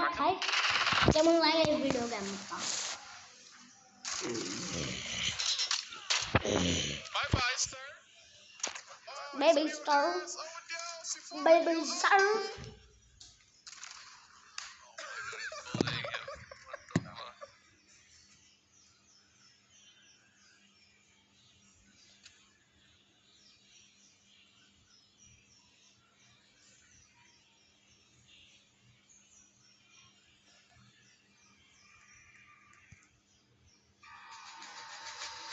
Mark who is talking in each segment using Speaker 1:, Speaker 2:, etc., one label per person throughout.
Speaker 1: দেখাই কেমন লাগে এই ভিডিও গেমটা। Baby star, baby star.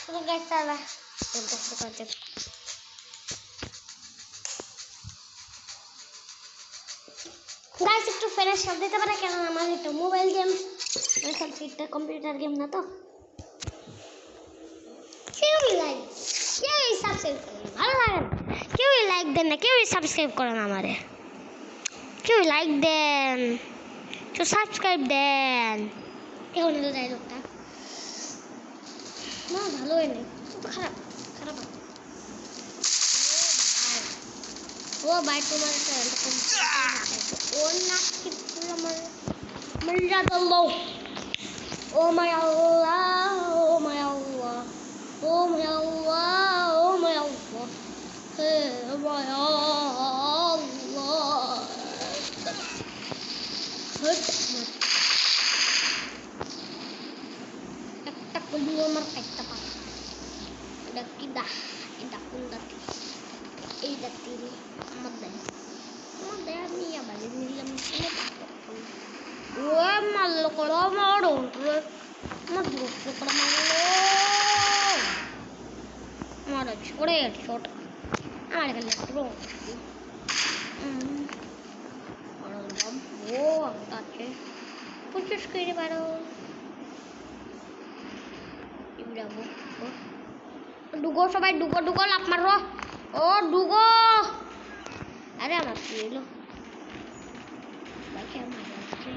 Speaker 1: So guys, tara. Gusto ko dyan. Guys, একটু ফিনিশ করে দিতে পারে কেন আমার এটা মোবাইল গেম এখন এটা কম্পিউটার গেম না তো। কেউ লাইক কেউ সাবস্ক্রাইব করেন ভালো লাগে না, কেউ লাইক দেন না, কেউ সাবস্ক্রাইব করেন আমারে, কেউ লাইক দেন, কেউ সাবস্ক্রাইব দেন। কেউ নিতে যায় লোকটা না ভালো হয় নাই, খারাপ খারাপ। ও ভাই তোমার ও না কিছু আমার মজা দিল। ও মাই আল্লাহ, ও মাই আল্লাহ, ও মাই আল্লাহ, ও মাই আল্লাহ, হে মাই আল্লাহ। একটা কুলু আমার একটা পা এটা কি দা এটা কোন দাতি এই দাতি আমার দেয় আমি আবার নিলাম শুনে পাবো। ও মারলো করো মারো আমার দুঃখ করে মারলো মারো ছড়ে ছোট আমার এখানে পুরো ও আছে পঁচিশ করে পারো ডুগো সবাই ডুগো ডুগো লাভ মারো। ও ডুগো আরে আমার ছিল ভাই কেমন আছে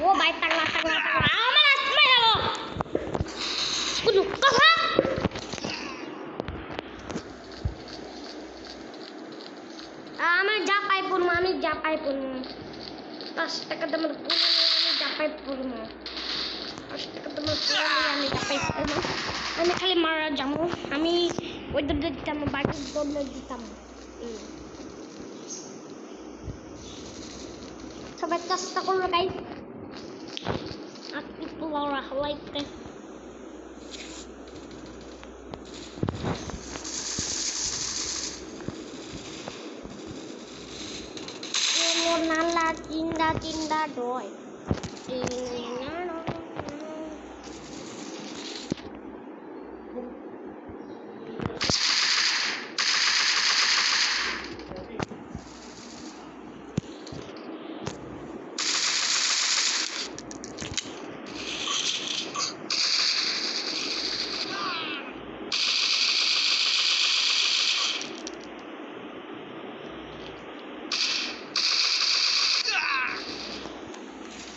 Speaker 1: ও ভাই টাকলা টাকলা টাকলা আমার আসতে গেল কথা আমার যা পাই পড়বো, আমি যা পাই পড়বো 5 টাকা তোমার আমি যা পাই পড়বো 5 টাকা তোমার আমি যা পাই পড়বো। আমি খালি মারা যাবো, আমি ওই দৌড় দিতাম বাড়ির দৌড় দিতাম। সবাই চেষ্টা করলো গাইস আর একটু বড় হওয়াইতে নালা চিন্ডা চিন্ডা ডয়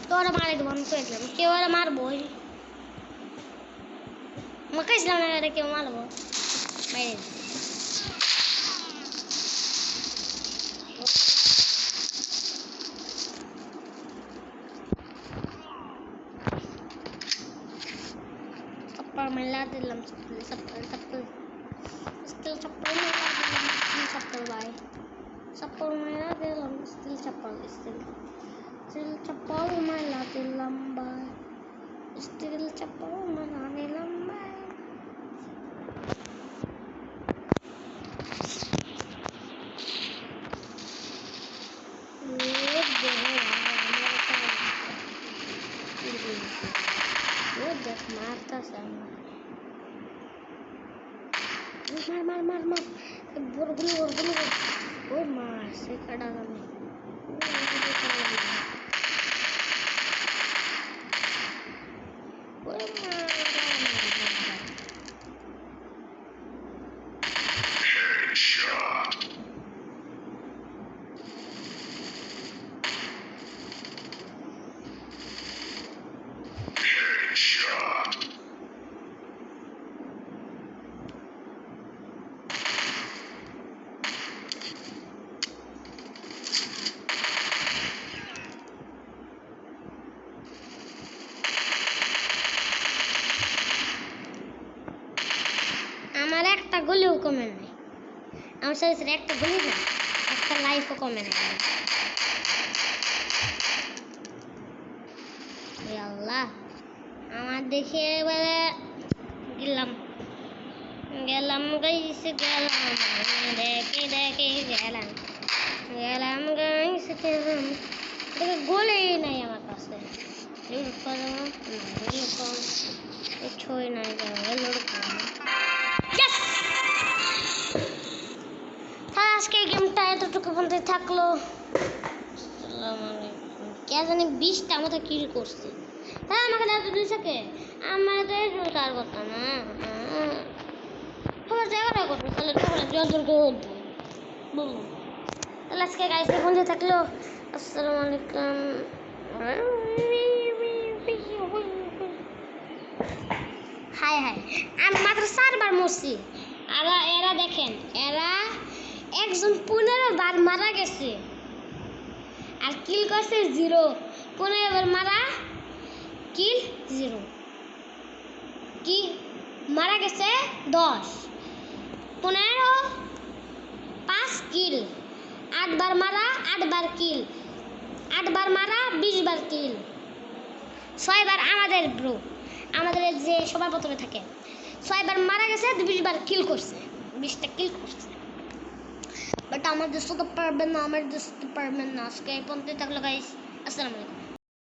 Speaker 1: তোরা মারে দেবো আমি করে দিলাম কেউ ওরা মারবো আমাকে ছিলাম না কেউ মারবো বাইরে सप्पर मिला दिलम सप्पर सप्पर स्टिल सप्पर मिला दिलम सप्पर भाई सप्पर मिला दिलम स्टिल सप्पर स्टिल सप्पर मिला दिलम भाई स्टिल सप्पर मिला दिलम भाई वो जब मारता sama mar borgulu oh masih kada kami কমে নাই, আমার সাথে একটা গুলি না, একটা লাইফও কমে নাই। আল্লাহ, আমার দেখে এবারে গেলাম গাইস, গেলাম দেখে দেখে গেলাম গাইস, গেলাম দেখে গোলেই নাই আমার কাছে। ছয় নাই আজকে গেমটা এতটুকু পর্যন্ত থাকলো। কে জানি 20টা মতো কিল করছে। হ্যাঁ আমাকে দাও তো 2 সেকেন্ড, আমার তো কার কথা না তোমার জায়গাটা করবো তাহলে তোমার জল বলবো। তাহলে আজকে গাইছে বন্ধু থাকলো। আসসালামু আলাইকুম। হাই হাই, আমি মাত্র 4বার মরছি। আর এরা দেখেন, এরা একজন 15 বার মারা গেছে আর কিল করছে 0। 15 বার মারা, কিল 0, কি মারা গেছে 10, 15 5 কিল, 8 বার মারা 8 বার কিল, 8 বার মারা 20 বার কিল, 6 বার আমাদের ব্রো, আমাদের যে সবার প্রথমে থাকে 6 বার মারা গেছে, 20 বার কিল করছে, 20টা কিল করছে। বাট আমাদের সাথে পারবেন না, আমার সাথে পারবেন না। আজকে এই পর্যন্ত থাকলো গাইস, আসসালামু আলাইকুম।